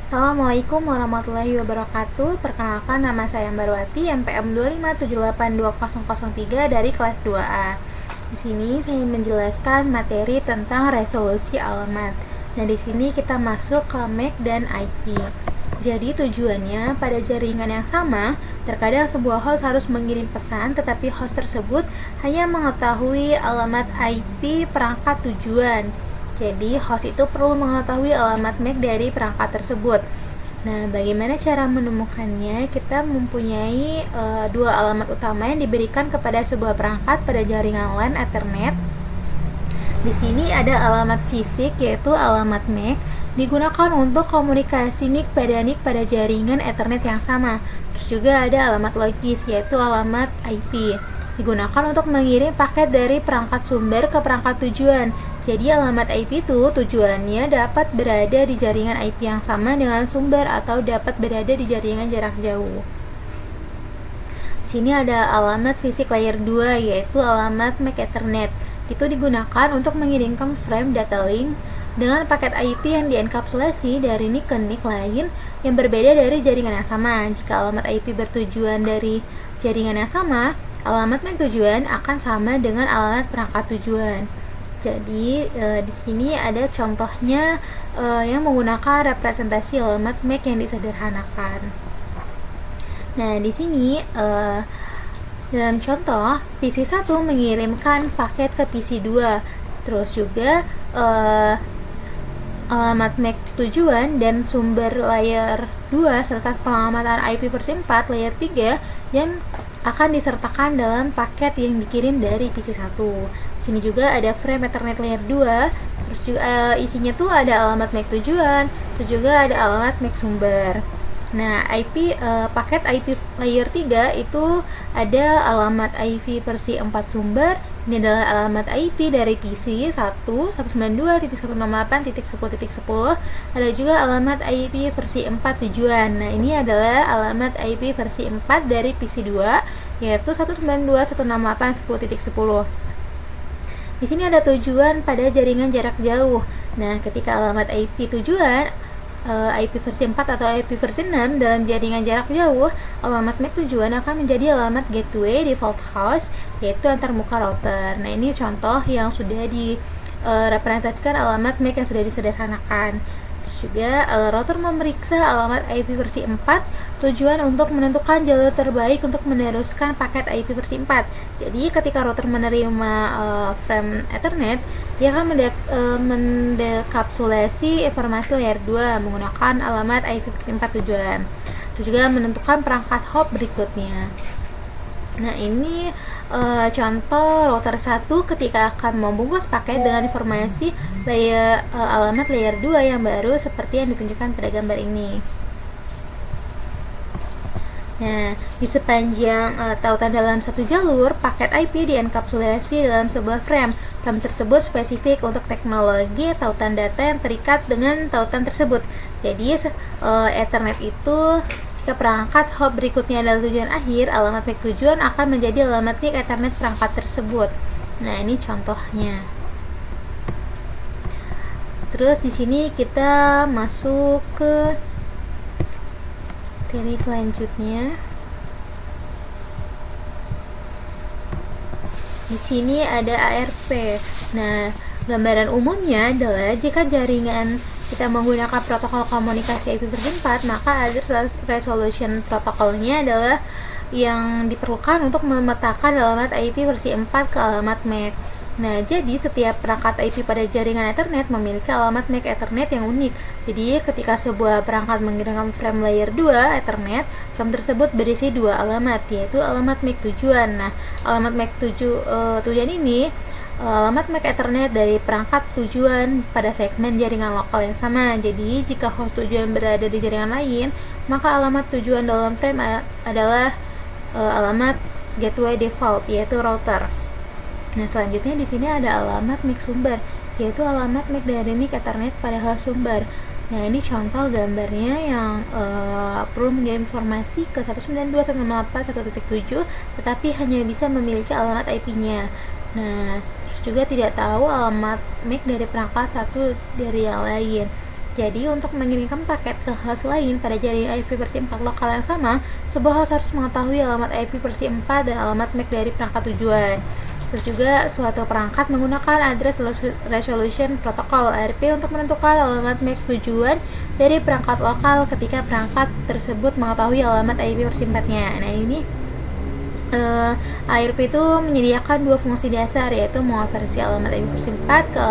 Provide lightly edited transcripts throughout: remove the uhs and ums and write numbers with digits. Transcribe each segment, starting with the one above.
Assalamualaikum warahmatullahi wabarakatuh. Perkenalkan, nama saya Barwati, NPM 257820003 dari kelas 2A. Di sini saya menjelaskan materi tentang resolusi alamat. Nah, di sini kita masuk ke MAC dan IP. Jadi tujuannya pada jaringan yang sama, terkadang sebuah host harus mengirim pesan, tetapi host tersebut hanya mengetahui alamat IP perangkat tujuan. Jadi host itu perlu mengetahui alamat MAC dari perangkat tersebut. Nah, bagaimana cara menemukannya? Kita mempunyai dua alamat utama yang diberikan kepada sebuah perangkat pada jaringan LAN Ethernet. Di sini ada alamat fisik, yaitu alamat MAC, digunakan untuk komunikasi NIC pada jaringan Ethernet yang sama. Terus juga ada alamat logis, yaitu alamat IP, digunakan untuk mengirim paket dari perangkat sumber ke perangkat tujuan. Jadi alamat IP itu tujuannya dapat berada di jaringan IP yang sama dengan sumber atau dapat berada di jaringan jarak jauh. Di sini ada alamat fisik layer 2, yaitu alamat MAC Ethernet. Itu digunakan untuk mengirimkan frame data link dengan paket IP yang dienkapsulasi dari NIC ke NIC lain yang berbeda dari jaringan yang sama. Jika alamat IP bertujuan dari jaringan yang sama, alamat MAC tujuan akan sama dengan alamat perangkat tujuan. Jadi di sini ada contohnya yang menggunakan representasi alamat MAC yang disederhanakan. Nah, di sini dalam contoh PC1 mengirimkan paket ke PC2. Terus juga alamat MAC tujuan dan sumber layer 2 serta pengamatan IP versi 4 layer 3 yang akan disertakan dalam paket yang dikirim dari PC1. Sini juga ada frame Ethernet layer 2, terus juga isinya tuh ada alamat MAC tujuan, terus juga ada alamat MAC sumber. Nah, paket IP layer 3 itu ada alamat IP versi 4 sumber. Ini adalah alamat IP dari PC 192.168.10.10. Ada juga alamat IP versi 4 tujuan. Nah, ini adalah alamat IP versi 4 dari PC 2, yaitu 192.168.10.10. Di sini ada tujuan pada jaringan jarak jauh. Nah, ketika alamat IP tujuan IP versi 4 atau IP versi 6 dalam jaringan jarak jauh, alamat MAC tujuan akan menjadi alamat gateway default host, yaitu antarmuka router. Nah, ini contoh yang sudah direpresentasikan alamat MAC yang sudah disederhanakan. Terus juga router memeriksa alamat IP versi 4 tujuan untuk menentukan jalur terbaik untuk meneruskan paket IP versi 4. Jadi ketika router menerima frame Ethernet, dia akan mendekapsulasi informasi layer 2 menggunakan alamat IP versi 4 tujuan. Terus juga menentukan perangkat hop berikutnya. Nah, ini contoh router 1 ketika akan membungkus paket dengan informasi alamat layer 2 yang baru seperti yang ditunjukkan pada gambar ini. Nah, di sepanjang tautan dalam satu jalur, paket IP dienkapsulasi dalam sebuah frame. Frame tersebut spesifik untuk teknologi tautan data yang terikat dengan tautan tersebut. Jadi, Ethernet itu jika perangkat hop berikutnya adalah tujuan akhir, alamat MAC tujuan akan menjadi alamat NIC Ethernet perangkat tersebut. Nah, ini contohnya. Terus di sini kita masuk ke materi selanjutnya. Di sini ada ARP. Nah, gambaran umumnya adalah jika jaringan kita menggunakan protokol komunikasi IP versi 4, maka ada resolution protokolnya adalah yang diperlukan untuk memetakan alamat IP versi 4 ke alamat MAC. Nah, jadi setiap perangkat IP pada jaringan Ethernet memiliki alamat MAC Ethernet yang unik. Jadi, ketika sebuah perangkat mengirimkan frame layer 2 Ethernet, frame tersebut berisi dua alamat, yaitu alamat MAC tujuan. Nah, alamat MAC tujuan ini alamat MAC Ethernet dari perangkat tujuan pada segmen jaringan lokal yang sama. Jadi, jika host tujuan berada di jaringan lain, maka alamat tujuan dalam frame adalah alamat gateway default, yaitu router. Nah, selanjutnya di sini ada alamat MAC sumber, yaitu alamat MAC dari NIC Ethernet pada host sumber. Nah, ini contoh gambarnya yang perlu mengirim informasi ke 192.168.1.7, tetapi hanya bisa memiliki alamat IP-nya. Nah, terus juga tidak tahu alamat MAC dari perangkat satu dari yang lain. Jadi untuk mengirimkan paket ke host lain pada jaringan IP versi 4 lokal yang sama, sebuah host harus mengetahui alamat IP versi 4 dan alamat MAC dari perangkat tujuan. Terus juga suatu perangkat menggunakan address resolution protocol ARP untuk menentukan alamat MAC tujuan dari perangkat lokal ketika perangkat tersebut mengetahui alamat IP versi 4-nya. Nah, ini ARP itu menyediakan dua fungsi dasar, yaitu mengonversi alamat IP versi 4 ke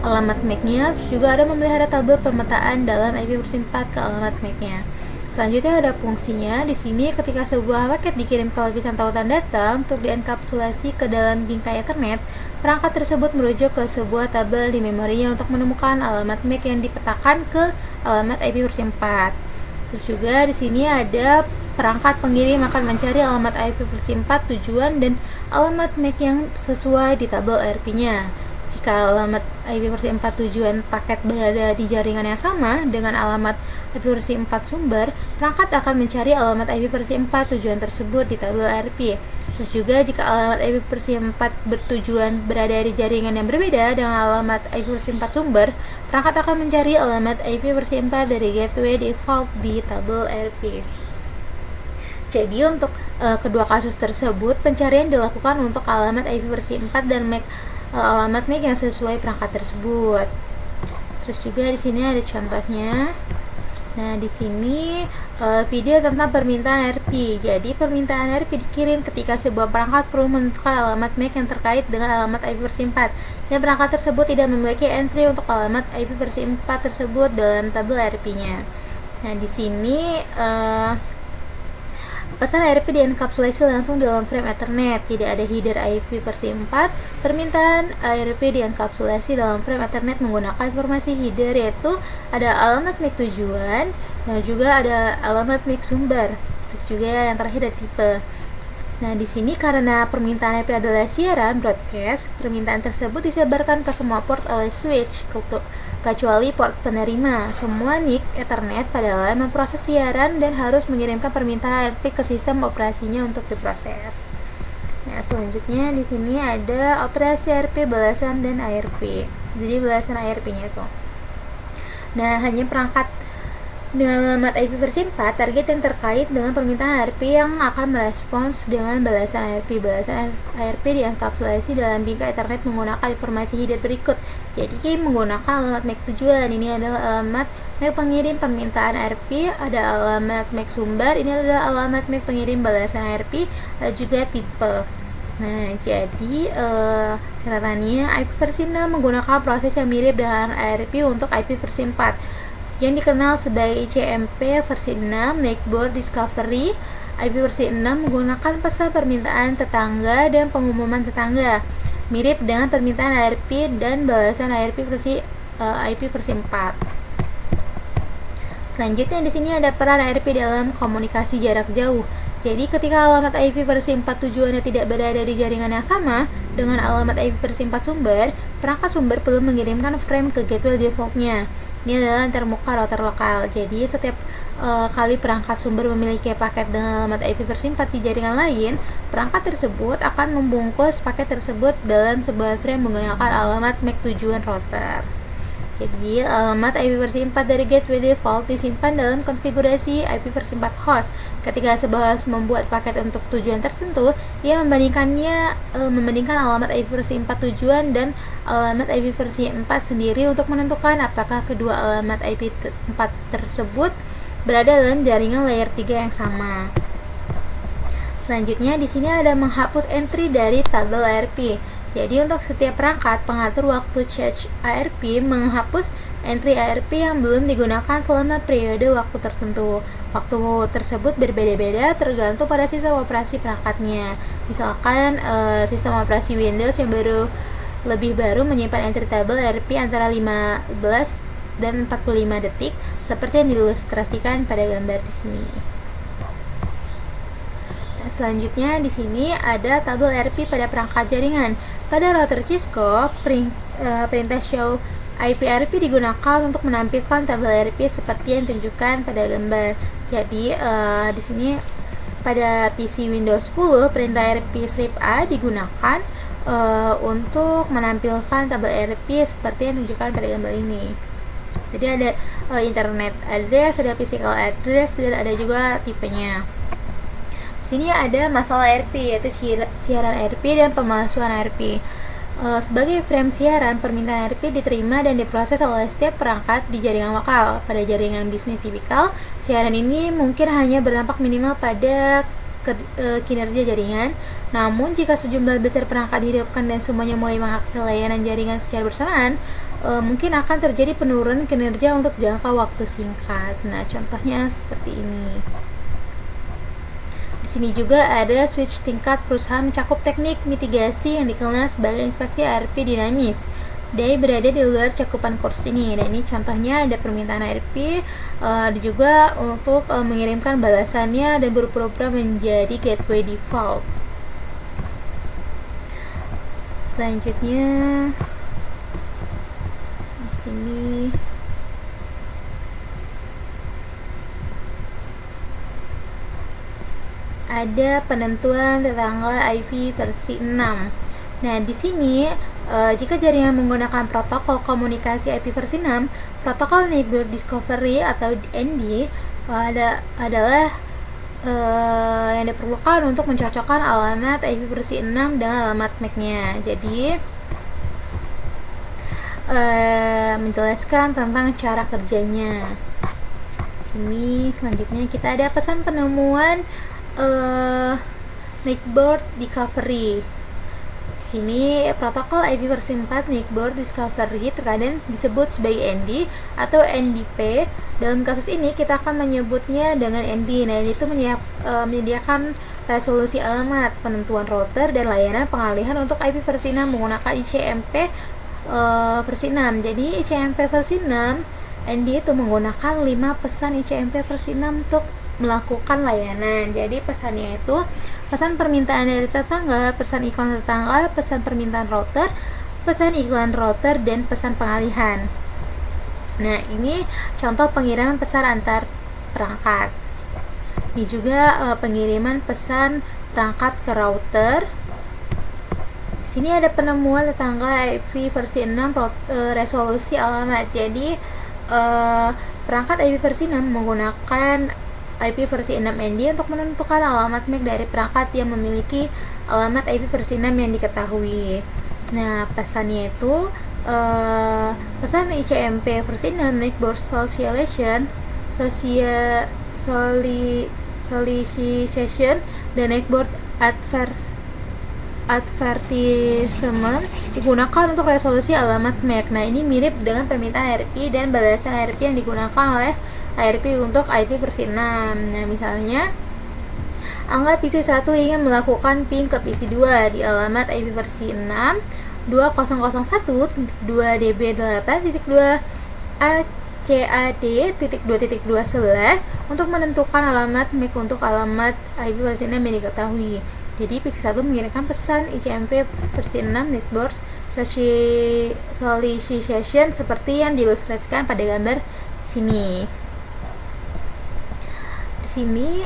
alamat MAC-nya, terus juga ada memelihara tabel pemetaan dalam IP versi 4 ke alamat MAC-nya. Selanjutnya ada fungsinya. Di sini ketika sebuah paket dikirim ke lapisan tautan data untuk dienkapsulasi ke dalam bingkai Ethernet, perangkat tersebut merujuk ke sebuah tabel di memorinya untuk menemukan alamat MAC yang dipetakan ke alamat IP versi 4. Terus juga di sini ada perangkat pengirim akan mencari alamat IP versi 4 tujuan dan alamat MAC yang sesuai di tabel ARP-nya. Jika alamat IP versi 4 tujuan paket berada di jaringan yang sama dengan alamat IP versi 4 sumber, perangkat akan mencari alamat IP versi 4 tujuan tersebut di tabel ARP. Terus juga jika alamat IP versi 4 bertujuan berada di jaringan yang berbeda dengan alamat IP versi 4 sumber, perangkat akan mencari alamat IP versi 4 dari gateway default di tabel ARP. Jadi untuk kedua kasus tersebut, pencarian dilakukan untuk alamat IP versi 4 dan alamat MAC yang sesuai perangkat tersebut. Terus juga di sini ada contohnya. Nah, di sini video tentang permintaan ARP. Jadi, permintaan ARP dikirim ketika sebuah perangkat perlu menentukan alamat MAC yang terkait dengan alamat IP versi 4. Dan perangkat tersebut tidak memiliki entry untuk alamat IP versi 4 tersebut dalam tabel ARP-nya. Nah, di sini pesan ARP dienkapsulasi langsung dalam frame Ethernet, tidak ada header IP versi 4. Permintaan ARP dienkapsulasi dalam frame Ethernet menggunakan informasi header, yaitu ada alamat MAC tujuan dan juga ada alamat MAC sumber. Terus juga yang terakhir ada tipe. Nah, di sini karena permintaan ARP adalah siaran broadcast, permintaan tersebut disebarkan ke semua port oleh switch kecuali port penerima. Semua NIC Ethernet padahal memproses siaran dan harus mengirimkan permintaan ARP ke sistem operasinya untuk diproses. Nah, selanjutnya di sini ada operasi ARP balasan dan ARP. Jadi balasan ARP-nya itu. Nah, hanya perangkat dengan alamat IP versi 4 target yang terkait dengan permintaan ARP yang akan merespons dengan balasan ARP. Balasan ARP dienkapsulasi dalam bingkai Ethernet menggunakan informasi header berikut. Jadi menggunakan alamat MAC tujuan. Ini adalah alamat MAC pengirim permintaan ARP, ada alamat MAC sumber, ini adalah alamat MAC pengirim balasan ARP, ada juga tipe. Nah, jadi catatannya IP versi 6 menggunakan proses yang mirip dengan ARP untuk IP versi 4 yang dikenal sebagai ICMP versi 6 Netboard Discovery. IP versi 6 menggunakan pesan permintaan tetangga dan pengumuman tetangga, mirip dengan permintaan ARP dan balasan ARP versi IP versi 4. Selanjutnya di sini ada peran ARP dalam komunikasi jarak jauh. Jadi ketika alamat IP versi 4 tujuannya tidak berada di jaringan yang sama dengan alamat IP versi 4 sumber, perangkat sumber perlu mengirimkan frame ke gateway default-nya. Ini adalah termuka router lokal. Jadi setiap kali perangkat sumber memiliki paket dengan alamat IP versi 4 di jaringan lain, perangkat tersebut akan membungkus paket tersebut dalam sebuah frame menggunakan alamat MAC tujuan router. Jadi alamat IP versi 4 dari gateway default disimpan dalam konfigurasi IP versi 4 host. Ketika sebuah host membuat paket untuk tujuan tertentu, ia membandingkan alamat IP versi 4 tujuan dan alamat IP versi 4 sendiri untuk menentukan apakah kedua alamat IP 4 tersebut berada dalam jaringan layer 3 yang sama. Selanjutnya di sini ada menghapus entry dari tabel ARP. Jadi untuk setiap perangkat, pengatur waktu charge ARP menghapus entry ARP yang belum digunakan selama periode waktu tertentu. Waktu tersebut berbeda-beda tergantung pada sistem operasi perangkatnya. Misalkan sistem operasi Windows yang lebih baru menyimpan entry tabel ARP antara 15 dan 45 detik, seperti yang diilustrasikan pada gambar di sini. Selanjutnya di sini ada tabel ARP pada perangkat jaringan. Pada router Cisco, perintah show IP ARP digunakan untuk menampilkan tabel ARP seperti yang ditunjukkan pada gambar. Jadi di sini pada PC Windows 10, perintah ARP strip A digunakan untuk menampilkan tabel ARP seperti yang ditunjukkan pada gambar ini. Jadi ada internet address, ada physical address, dan ada juga tipenya. Sini ada masalah ARP, yaitu siaran ARP dan pemalsuan ARP. Sebagai frame siaran, permintaan ARP diterima dan diproses oleh setiap perangkat di jaringan lokal. Pada jaringan bisnis tipikal, siaran ini mungkin hanya berdampak minimal pada kinerja jaringan. Namun, jika sejumlah besar perangkat dihidupkan dan semuanya mulai mengakses layanan jaringan secara bersamaan, mungkin akan terjadi penurunan kinerja untuk jangka waktu singkat. Nah, contohnya seperti ini. Di sini juga ada switch tingkat perusahaan mencakup teknik mitigasi yang dikenal sebagai inspeksi ARP dinamis. Dia berada di luar cakupan kursus ini. Dan ini contohnya ada permintaan ARP, ada juga untuk mengirimkan balasannya dan berpura-pura menjadi gateway default. Selanjutnya di sini ada penentuan tanggal IP versi 6. Nah, di sini jika jaringan menggunakan protokol komunikasi IP versi 6, protokol Network Discovery atau ND adalah yang diperlukan untuk mencocokkan alamat IP versi 6 dengan alamat MAC-nya. Jadi menjelaskan tentang cara kerjanya. Sini selanjutnya kita ada pesan penemuan Network Discovery. Sini protokol IP versi 4 Network Discovery terkadang disebut sebagai ND atau NDP. Dalam kasus ini kita akan menyebutnya dengan ND. Nah, itu menyediakan resolusi alamat, penentuan router, dan layanan pengalihan untuk IP versi 6 menggunakan ICMP versi 6. Jadi ICMP versi 6 ND itu menggunakan 5 pesan ICMP versi 6 untuk melakukan layanan. Jadi pesannya itu pesan permintaan dari tetangga, pesan iklan tetangga, pesan permintaan router, pesan iklan router, dan pesan pengalihan. Nah, ini contoh pengiriman pesan antar perangkat. Ini juga pengiriman pesan perangkat ke router. Di sini ada penemuan tetangga IP versi 6 resolusi alamat. Jadi perangkat IP versi 6 menggunakan IP versi 6 ND untuk menentukan alamat MAC dari perangkat yang memiliki alamat IP versi 6 yang diketahui. Nah, pesannya itu pesan ICMP versi 6 Network Socialization, Solicitation, dan Network Advertisement digunakan untuk resolusi alamat MAC. Nah, ini mirip dengan permintaan ARP dan balasan ARP yang digunakan oleh ARP untuk IP versi 6. Nah, misalnya anggap PC1 ingin melakukan ping ke PC2 di alamat IP versi 6 2001.2db8.2 ACAD.2.211 untuk menentukan alamat MAC untuk alamat IP versi 6 yang diketahui. Jadi PC1 mengirimkan pesan ICMP versi 6 Network Solicitation seperti yang diilustrasikan pada gambar sini. Sini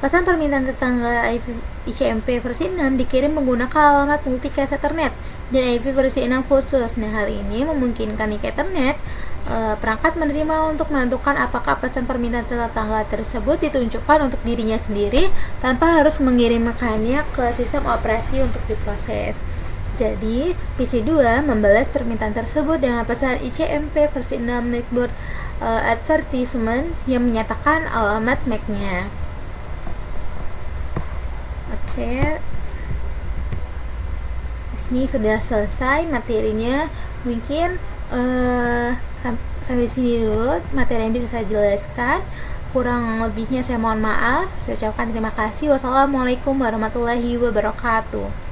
pesan permintaan tetangga IP ICMP versi 6 dikirim menggunakan alamat multicast Ethernet dan IP versi 6 khusus. Nah, hal ini memungkinkan Ethernet perangkat menerima untuk menentukan apakah pesan permintaan tetangga tersebut ditunjukkan untuk dirinya sendiri tanpa harus mengirimkannya ke sistem operasi untuk diproses. Jadi, PC2 membalas permintaan tersebut dengan pesan ICMP versi 6 Network Advertisement yang menyatakan alamat MAC-nya. Oke. Ini sudah selesai materinya. Mungkin sampai sini dulu materi yang bisa saya jelaskan. Kurang lebihnya saya mohon maaf. Saya ucapkan terima kasih. Wassalamualaikum warahmatullahi wabarakatuh.